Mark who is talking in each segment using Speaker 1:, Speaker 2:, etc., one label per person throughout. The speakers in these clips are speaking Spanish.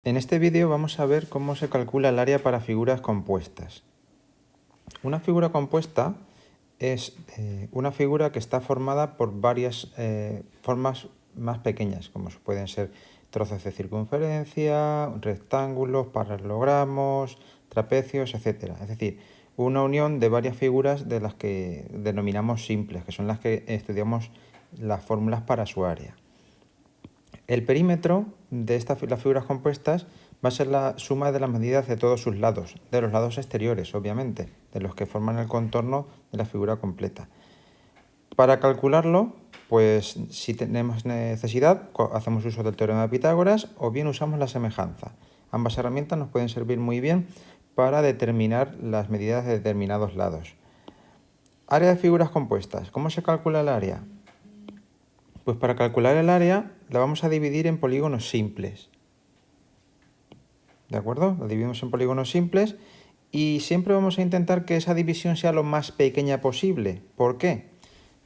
Speaker 1: En este vídeo vamos a ver cómo se calcula el área para figuras compuestas. Una figura compuesta es una figura que está formada por varias formas más pequeñas, como pueden ser trozos de circunferencia, rectángulos, paralelogramos, trapecios, etc. Es decir, una unión de varias figuras de las que denominamos simples, que son las que estudiamos las fórmulas para su área. El perímetro de las figuras compuestas va a ser la suma de las medidas de todos sus lados, de los lados exteriores, obviamente, de los que forman el contorno de la figura completa. Para calcularlo, pues si tenemos necesidad, hacemos uso del teorema de Pitágoras o bien usamos la semejanza. Ambas herramientas nos pueden servir muy bien para determinar las medidas de determinados lados. Área de figuras compuestas. ¿Cómo se calcula el área? Pues para calcular el área la vamos a dividir en polígonos simples. ¿De acuerdo? La dividimos en polígonos simples y siempre vamos a intentar que esa división sea lo más pequeña posible. ¿Por qué?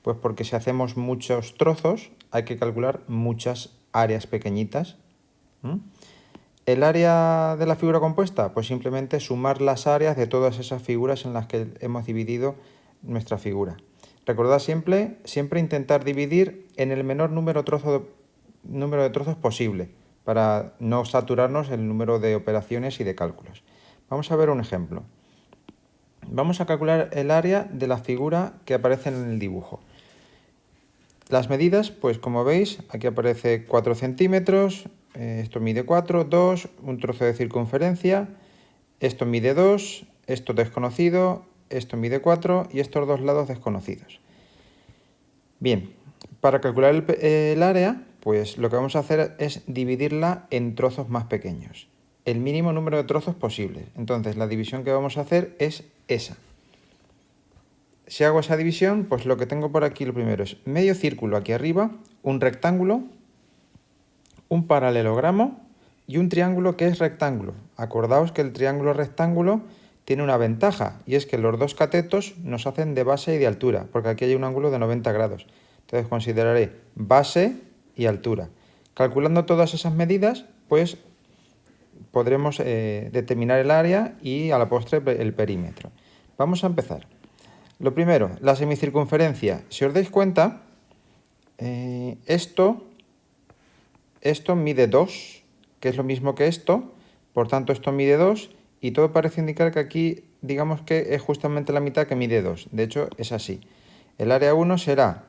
Speaker 1: Pues porque si hacemos muchos trozos hay que calcular muchas áreas pequeñitas. ¿El área de la figura compuesta? Pues simplemente sumar las áreas de todas esas figuras en las que hemos dividido nuestra figura. Recordad siempre intentar dividir en el menor número de trozos posible para no saturarnos el número de operaciones y de cálculos. Vamos a ver un ejemplo. Vamos a calcular el área de la figura que aparece en el dibujo. Las medidas, pues como veis, aquí aparece 4 centímetros, esto mide 4, 2, un trozo de circunferencia, esto mide 2, esto desconocido, esto mide 4 y estos dos lados desconocidos. Bien, para calcular el área, pues lo que vamos a hacer es dividirla en trozos más pequeños. El mínimo número de trozos posible. Entonces la división que vamos a hacer es esa. Si hago esa división, pues lo que tengo por aquí lo primero es medio círculo aquí arriba, un rectángulo, un paralelogramo y un triángulo que es rectángulo. Acordaos que el triángulo rectángulo tiene una ventaja y es que los dos catetos nos hacen de base y de altura, porque aquí hay un ángulo de 90 grados. Entonces consideraré base y altura. Calculando todas esas medidas, pues podremos determinar el área y a la postre el perímetro. Vamos a empezar. Lo primero, la semicircunferencia. Si os dais cuenta, esto mide 2, que es lo mismo que esto, por tanto esto mide 2 y todo parece indicar que aquí digamos que es justamente la mitad que mide 2. De hecho es así. El área 1 será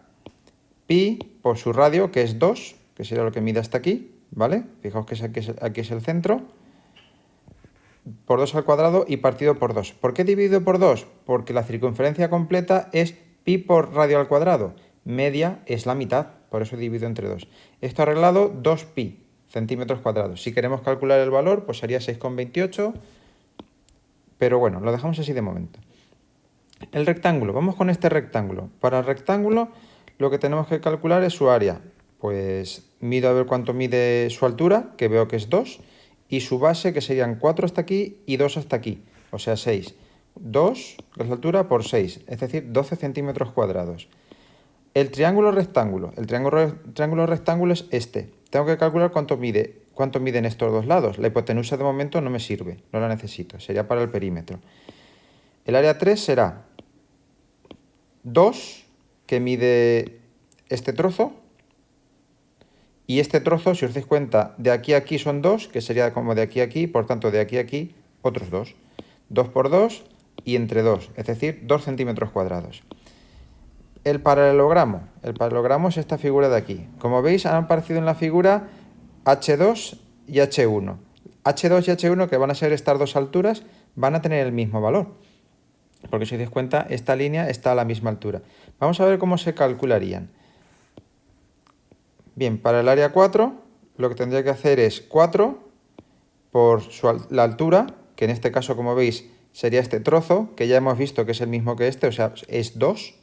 Speaker 1: pi por su radio, que es 2, que será lo que mide hasta aquí, ¿vale? Fijaos que aquí es el centro, por 2 al cuadrado y partido por 2. ¿Por qué dividido por 2? Porque la circunferencia completa es pi por radio al cuadrado. Media es la mitad, por eso divido entre 2. Esto arreglado, 2pi centímetros cuadrados. Si queremos calcular el valor, pues sería 6,28, pero bueno, lo dejamos así de momento. El rectángulo, vamos con este rectángulo. Para el rectángulo lo que tenemos que calcular es su área. Pues mido a ver cuánto mide su altura, que veo que es 2, y su base, que serían 4 hasta aquí y 2 hasta aquí, o sea 6. 2, que es la altura, por 6, es decir, 12 centímetros cuadrados. El triángulo rectángulo es este. Tengo que calcular cuánto miden estos dos lados. La hipotenusa de momento no me sirve, no la necesito, sería para el perímetro. El área 3 será 2, que mide este trozo, y este trozo, si os dais cuenta, de aquí a aquí son 2, que sería como de aquí a aquí, por tanto de aquí a aquí otros 2. 2 por 2 y entre 2, es decir, 2 centímetros cuadrados. El paralelogramo es esta figura de aquí. Como veis, han aparecido en la figura H2 y H1. H2 y H1, que van a ser estas dos alturas, van a tener el mismo valor. Porque si os dais cuenta, esta línea está a la misma altura. Vamos a ver cómo se calcularían. Bien, para el área 4, lo que tendría que hacer es 4 por la altura, que en este caso, como veis, sería este trozo, que ya hemos visto que es el mismo que este, o sea, es 2,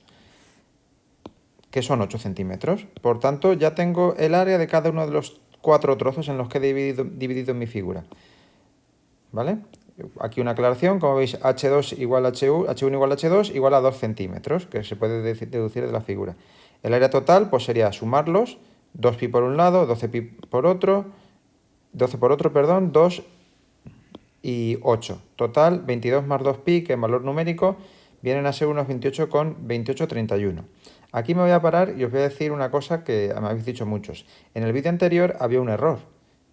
Speaker 1: que son 8 centímetros. Por tanto, ya tengo el área de cada uno de los 4 trozos en los que he dividido mi figura. ¿Vale? Aquí una aclaración, como veis, H2 igual H1 igual H2 igual a 2 centímetros, que se puede deducir de la figura. El área total pues sería sumarlos, 2pi por un lado, 12pi por otro, 12 por otro, perdón, 2 y 8. Total, 22 más 2pi, que en valor numérico vienen a ser unos 28,2831. Aquí me voy a parar y os voy a decir una cosa que me habéis dicho muchos. En el vídeo anterior había un error.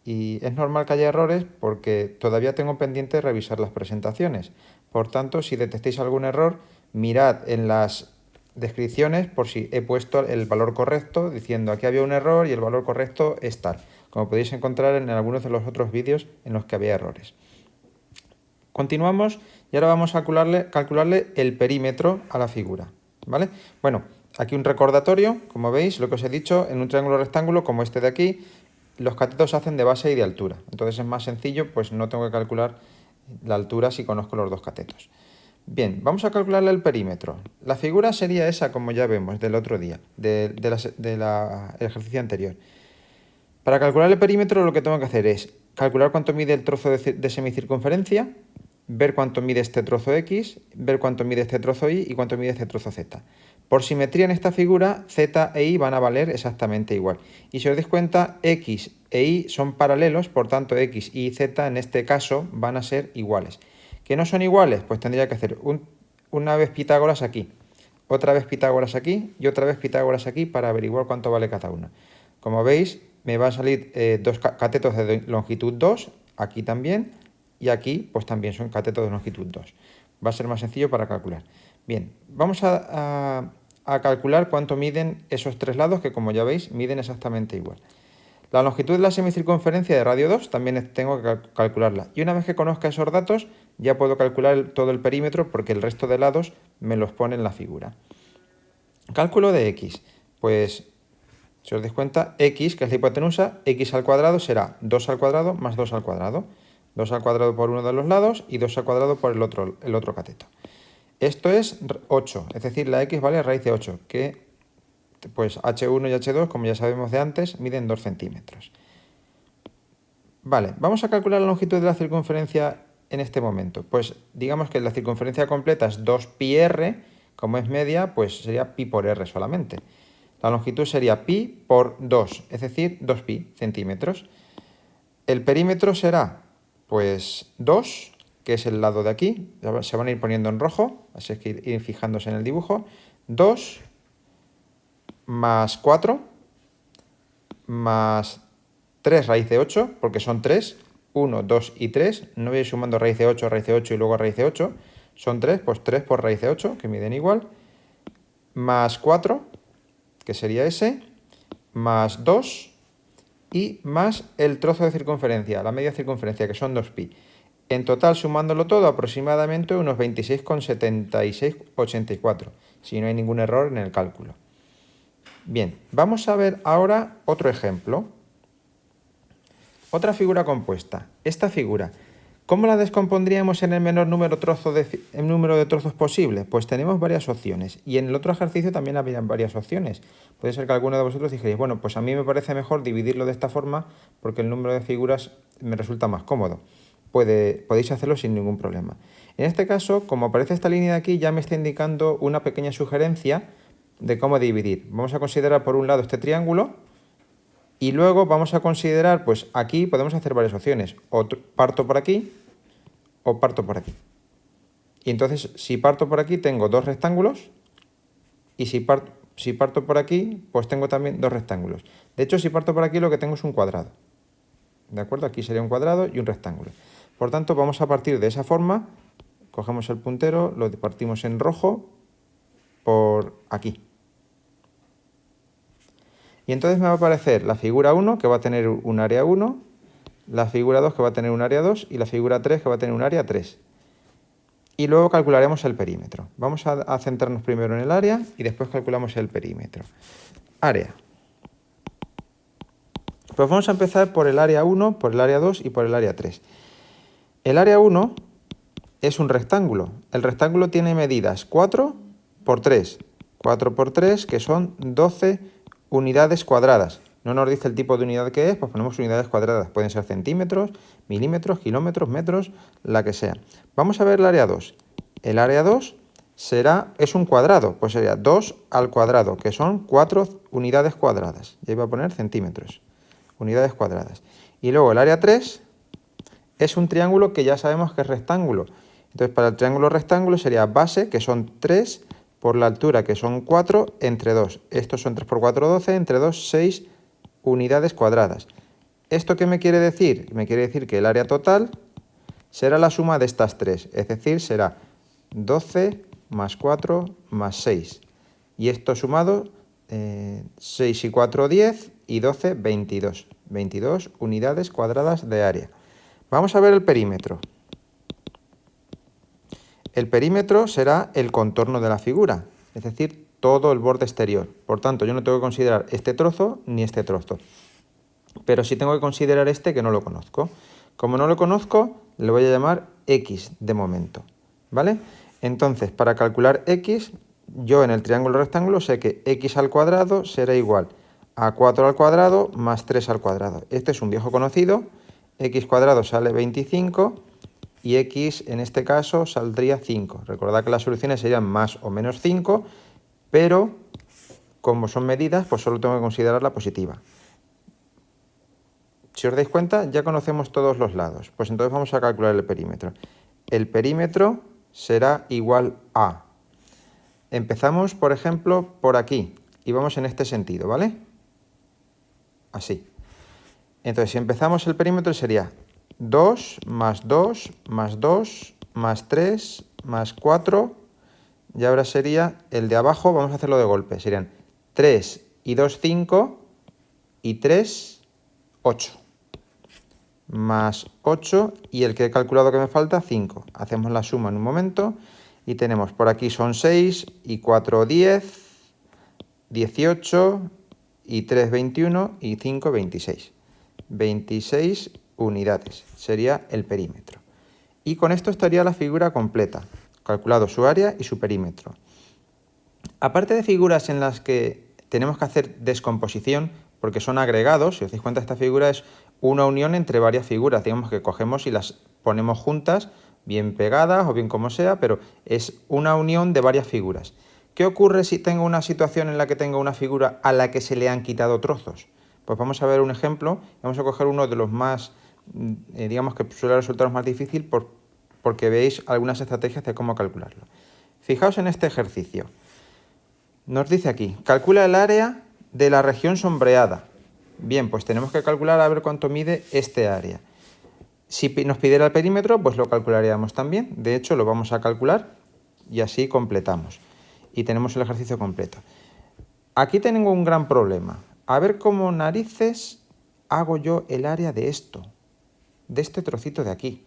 Speaker 1: Y es normal que haya errores porque todavía tengo pendiente revisar las presentaciones. Por tanto, si detectáis algún error, mirad en las descripciones por si he puesto el valor correcto, diciendo aquí había un error y el valor correcto es tal, como podéis encontrar en algunos de los otros vídeos en los que había errores. Continuamos y ahora vamos a calcularle el perímetro a la figura, ¿vale? Bueno, aquí un recordatorio, como veis, lo que os he dicho, en un triángulo rectángulo como este de aquí, los catetos se hacen de base y de altura. Entonces es más sencillo, pues no tengo que calcular la altura si conozco los dos catetos. Bien, vamos a calcularle el perímetro. La figura sería esa, como ya vemos, del otro día, del ejercicio anterior. Para calcular el perímetro lo que tengo que hacer es calcular cuánto mide el trozo de semicircunferencia, ver cuánto mide este trozo X, ver cuánto mide este trozo Y y cuánto mide este trozo Z. Por simetría en esta figura, Z e Y van a valer exactamente igual. Y si os dais cuenta, X e Y son paralelos, por tanto X, Y y Z en este caso van a ser iguales. ¿Que no son iguales? Pues tendría que hacer una vez Pitágoras aquí, otra vez Pitágoras aquí y otra vez Pitágoras aquí para averiguar cuánto vale cada una. Como veis, me va a salir dos catetos de longitud 2, aquí también, y aquí pues también son catetos de longitud 2. Va a ser más sencillo para calcular. Bien, vamos a calcular cuánto miden esos tres lados, que como ya veis, miden exactamente igual. La longitud de la semicircunferencia de radio 2 también tengo que calcularla. Y una vez que conozca esos datos, ya puedo calcular todo el perímetro porque el resto de lados me los pone en la figura. Cálculo de x. Pues, si os dais cuenta, x, que es la hipotenusa, x al cuadrado será 2 al cuadrado más 2 al cuadrado. 2 al cuadrado por uno de los lados y 2 al cuadrado por el otro cateto. Esto es 8, es decir, la x vale raíz de 8, que pues H1 y H2, como ya sabemos de antes, miden 2 centímetros. Vale, vamos a calcular la longitud de la circunferencia en este momento. Pues digamos que la circunferencia completa es 2πr, como es media, pues sería pi por r solamente. La longitud sería pi por 2, es decir, 2pi centímetros. El perímetro será, pues, 2, que es el lado de aquí, se van a ir poniendo en rojo, así es que ir fijándose en el dibujo, 2 más 4 más 3 raíz de 8, porque son 3, 1, 2 y 3, no voy a ir sumando raíz de 8 y luego raíz de 8, son 3, pues 3 por raíz de 8, que miden igual, más 4, que sería ese, más 2 y más el trozo de circunferencia, la media circunferencia, que son 2pi. En total, sumándolo todo, aproximadamente unos 26,7684, si no hay ningún error en el cálculo. Bien, vamos a ver ahora otro ejemplo. Otra figura compuesta. Esta figura, ¿cómo la descompondríamos en el menor número de trozos posible? Pues tenemos varias opciones. Y en el otro ejercicio también había varias opciones. Puede ser que alguno de vosotros dijerais, bueno, pues a mí me parece mejor dividirlo de esta forma porque el número de figuras me resulta más cómodo. Podéis hacerlo sin ningún problema. En este caso, como aparece esta línea de aquí, ya me está indicando una pequeña sugerencia de cómo dividir. Vamos a considerar por un lado este triángulo y luego vamos a considerar, pues aquí podemos hacer varias opciones. O parto por aquí o parto por aquí. Y entonces, si parto por aquí, tengo dos rectángulos y si parto por aquí, pues tengo también dos rectángulos. De hecho, si parto por aquí, lo que tengo es un cuadrado. ¿De acuerdo? Aquí sería un cuadrado y un rectángulo. Por tanto, vamos a partir de esa forma. Cogemos el puntero, lo partimos en rojo por aquí. Y entonces me va a aparecer la figura 1, que va a tener un área 1, la figura 2, que va a tener un área 2, y la figura 3, que va a tener un área 3. Y luego calcularemos el perímetro. Vamos a centrarnos primero en el área y después calculamos el perímetro. Área. Pues vamos a empezar por el área 1, por el área 2 y por el área 3. El área 1 es un rectángulo. El rectángulo tiene medidas 4 por 3. 4 por 3, que son 12 unidades cuadradas. No nos dice el tipo de unidad que es, pues ponemos unidades cuadradas. Pueden ser centímetros, milímetros, kilómetros, metros, la que sea. Vamos a ver el área 2. El área 2 es un cuadrado, pues sería 2 al cuadrado, que son 4 unidades cuadradas. Y ahí va a poner centímetros, unidades cuadradas. Y luego el área 3 es un triángulo que ya sabemos que es rectángulo. Entonces, para el triángulo rectángulo sería base, que son 3, por la altura, que son 4, entre 2. Estos son 3 por 4, 12, entre 2, 6 unidades cuadradas. ¿Esto qué me quiere decir? Me quiere decir que el área total será la suma de estas 3, es decir, será 12 más 4 más 6. Y esto sumado, 6 y 4, 10 y 12, 22. 22 unidades cuadradas de área. Vamos a ver el perímetro. El perímetro será el contorno de la figura, es decir, todo el borde exterior. Por tanto, yo no tengo que considerar este trozo ni este trozo. Pero sí tengo que considerar este que no lo conozco. Como no lo conozco, le voy a llamar X de momento, ¿vale? Entonces, para calcular X, yo en el triángulo rectángulo sé que X al cuadrado será igual a 4 al cuadrado más 3 al cuadrado. Este es un viejo conocido, X cuadrado sale 25 y X en este caso saldría 5. Recordad que las soluciones serían más o menos 5, pero como son medidas, pues solo tengo que considerar la positiva. Si os dais cuenta, ya conocemos todos los lados. Pues entonces vamos a calcular el perímetro. El perímetro será igual a... Empezamos, por ejemplo, por aquí. Y vamos en este sentido, ¿vale? Así. Entonces, si empezamos el perímetro sería 2 más 2 más 2 más 3 más 4. Y ahora sería el de abajo, vamos a hacerlo de golpe. Serían 3 y 2, 5 y 3, 8. Más 8 y el que he calculado que me falta, 5. Hacemos la suma en un momento y tenemos por aquí son 6 y 4, 10, 18 y 3, 21 y 5, 26. 26 unidades sería el perímetro. Y con esto estaría la figura completa, calculado su área y su perímetro. Aparte de figuras en las que tenemos que hacer descomposición, porque son agregados, si os dais cuenta esta figura es una unión entre varias figuras, digamos que cogemos y las ponemos juntas, bien pegadas o bien como sea, pero es una unión de varias figuras. ¿Qué ocurre si tengo una situación en la que tengo una figura a la que se le han quitado trozos? Pues vamos a ver un ejemplo, vamos a coger uno de los más, digamos que suele resultaros más difícil porque veis algunas estrategias de cómo calcularlo. Fijaos en este ejercicio. Nos dice aquí, calcula el área de la región sombreada. Bien, pues tenemos que calcular a ver cuánto mide este área. Si nos pidiera el perímetro, pues lo calcularíamos también. De hecho, lo vamos a calcular y así completamos. Y tenemos el ejercicio completo. Aquí tengo un gran problema. A ver cómo narices hago yo el área de esto, de este trocito de aquí.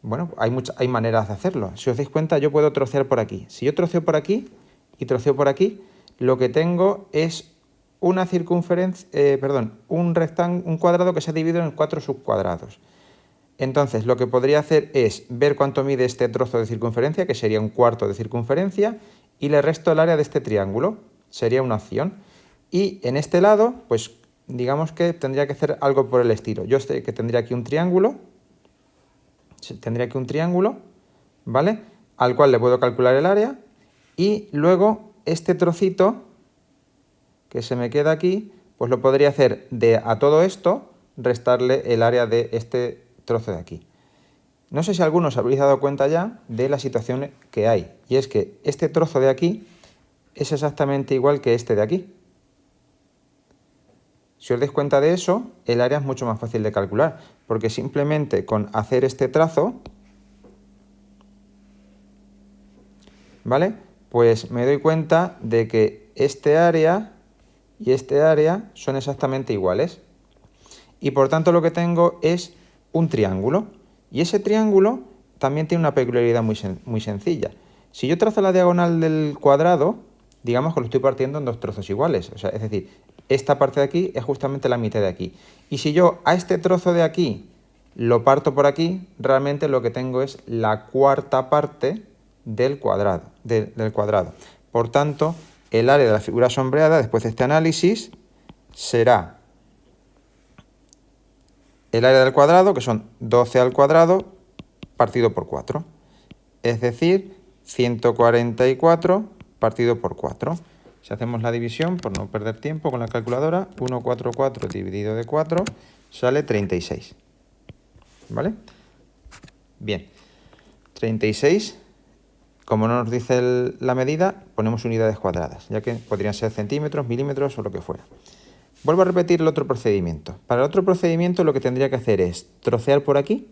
Speaker 1: Bueno, hay maneras de hacerlo. Si os dais cuenta, yo puedo trocear por aquí. Si yo troceo por aquí y troceo por aquí, lo que tengo es una circunferencia, un cuadrado que se ha dividido en 4 subcuadrados. Entonces, lo que podría hacer es ver cuánto mide este trozo de circunferencia, que sería un cuarto de circunferencia, y le resto el área de este triángulo. Sería una opción. Y en este lado, pues digamos que tendría que hacer algo por el estilo. Yo sé que tendría aquí un triángulo, ¿vale? Al cual le puedo calcular el área, y luego este trocito que se me queda aquí, pues lo podría hacer a todo esto, restarle el área de este trozo de aquí. No sé si algunos os habréis dado cuenta ya de la situación que hay, y es que este trozo de aquí es exactamente igual que este de aquí. Si os dais cuenta de eso, el área es mucho más fácil de calcular, porque simplemente con hacer este trazo, ¿vale? Pues me doy cuenta de que este área y este área son exactamente iguales. Y por tanto lo que tengo es un triángulo. Y ese triángulo también tiene una peculiaridad muy sencilla. Si yo trazo la diagonal del cuadrado, digamos que lo estoy partiendo en dos trozos iguales. O sea, es decir, esta parte de aquí es justamente la mitad de aquí. Y si yo a este trozo de aquí lo parto por aquí, realmente lo que tengo es la cuarta parte del cuadrado. Por tanto, el área de la figura sombreada, después de este análisis, será el área del cuadrado, que son 12 al cuadrado, partido por 4. Es decir, 144 partido por 4. Si hacemos la división, por no perder tiempo con la calculadora, 144 dividido de 4, sale 36. ¿Vale? Bien. 36, como no nos dice la medida, ponemos unidades cuadradas, ya que podrían ser centímetros, milímetros o lo que fuera. Vuelvo a repetir el otro procedimiento. Para el otro procedimiento lo que tendría que hacer es trocear por aquí.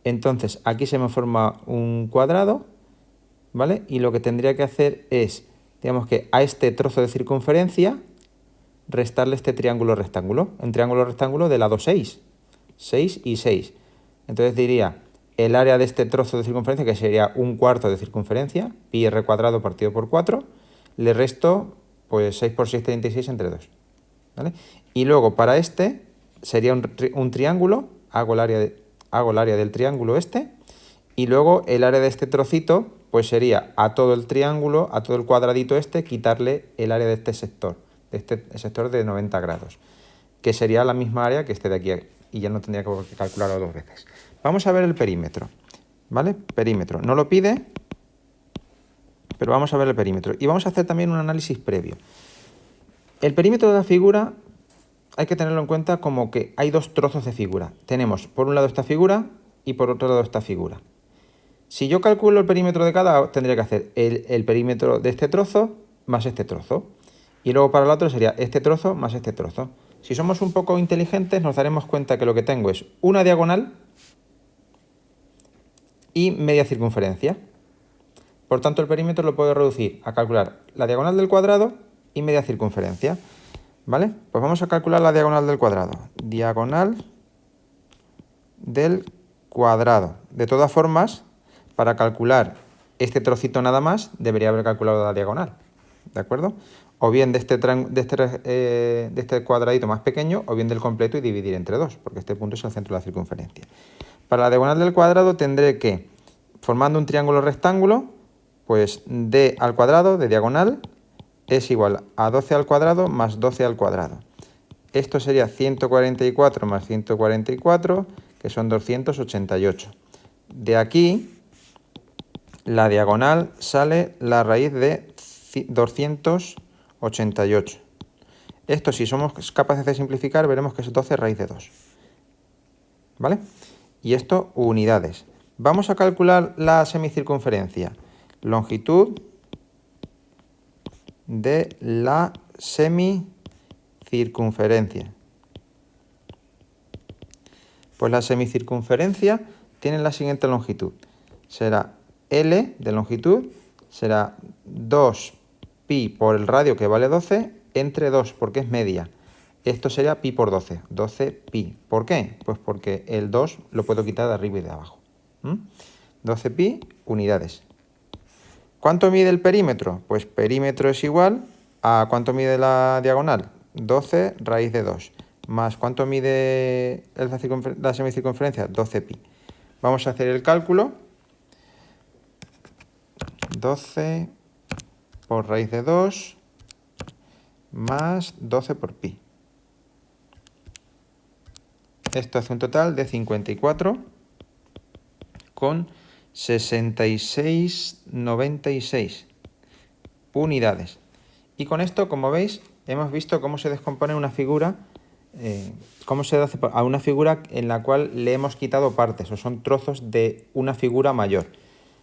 Speaker 1: Entonces aquí se me forma un cuadrado, ¿vale? Y lo que tendría que hacer es, digamos que a este trozo de circunferencia, restarle este triángulo rectángulo. Un triángulo rectángulo de lado 6. 6 y 6. Entonces diría el área de este trozo de circunferencia, que sería un cuarto de circunferencia, pi r cuadrado partido por 4, le resto pues 6 por 6, 36 entre 2. ¿Vale? Y luego para este sería un triángulo, hago el área del triángulo este, y luego el área de este trocito pues sería a todo el triángulo, a todo el cuadradito este, quitarle el área de este sector de 90 grados, que sería la misma área que este de aquí, y ya no tendría que calcularlo dos veces. Vamos a ver el perímetro, ¿vale? Perímetro, no lo pide, pero vamos a ver el perímetro. Y vamos a hacer también un análisis previo. El perímetro de la figura hay que tenerlo en cuenta como que hay dos trozos de figura. Tenemos por un lado esta figura y por otro lado esta figura. Si yo calculo el perímetro de cada, tendría que hacer el perímetro de este trozo más este trozo. Y luego para el otro sería este trozo más este trozo. Si somos un poco inteligentes nos daremos cuenta que lo que tengo es una diagonal y media circunferencia. Por tanto, el perímetro lo puedo reducir a calcular la diagonal del cuadrado y media circunferencia. ¿Vale? Pues vamos a calcular la diagonal del cuadrado. Diagonal del cuadrado. De todas formas, para calcular este trocito nada más, debería haber calculado la diagonal. ¿De acuerdo? O bien de este cuadradito más pequeño, o bien del completo y dividir entre 2, porque este punto es el centro de la circunferencia. Para la diagonal del cuadrado tendré que, formando un triángulo rectángulo, pues d al cuadrado de diagonal es igual a 12 al cuadrado más 12 al cuadrado. Esto sería 144 más 144, que son 288. De aquí, la diagonal sale la raíz de 288. Esto, si somos capaces de simplificar, veremos que es 12 raíz de 2. ¿Vale? Y esto, unidades. Vamos a calcular la semicircunferencia. Longitud de la semicircunferencia. Pues la semicircunferencia tiene la siguiente longitud. Será L de longitud, será 2pi por el radio, que vale 12, entre 2, porque es media. Esto sería pi por 12, 12pi. ¿Por qué? Pues porque el 2 lo puedo quitar de arriba y de abajo. 12pi unidades. ¿Cuánto mide el perímetro? Pues perímetro es igual a ¿cuánto mide la diagonal? 12 raíz de 2. Más ¿cuánto mide la semicircunferencia? 12pi. Vamos a hacer el cálculo. 12 por raíz de 2 más 12 por pi. Esto hace un total de 54,6696 unidades. Y con esto, como veis, hemos visto cómo se descompone una figura, cómo se hace a una figura en la cual le hemos quitado partes, o son trozos de una figura mayor.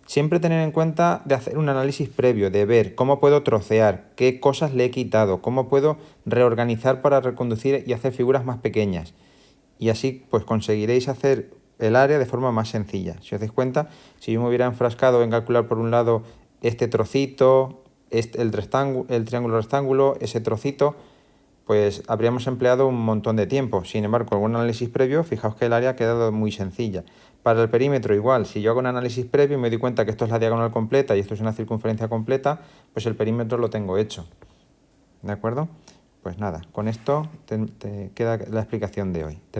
Speaker 1: Siempre tener en cuenta de hacer un análisis previo, de ver cómo puedo trocear, qué cosas le he quitado, cómo puedo reorganizar para reconducir y hacer figuras más pequeñas. Y así pues conseguiréis hacer el área de forma más sencilla. Si os dais cuenta, si yo me hubiera enfrascado en calcular por un lado este trocito, el triángulo rectángulo, ese trocito, pues habríamos empleado un montón de tiempo. Sin embargo, con algún análisis previo, fijaos que el área ha quedado muy sencilla. Para el perímetro igual, si yo hago un análisis previo y me doy cuenta que esto es la diagonal completa y esto es una circunferencia completa, pues el perímetro lo tengo hecho. ¿De acuerdo? Pues nada, con esto te queda la explicación de hoy.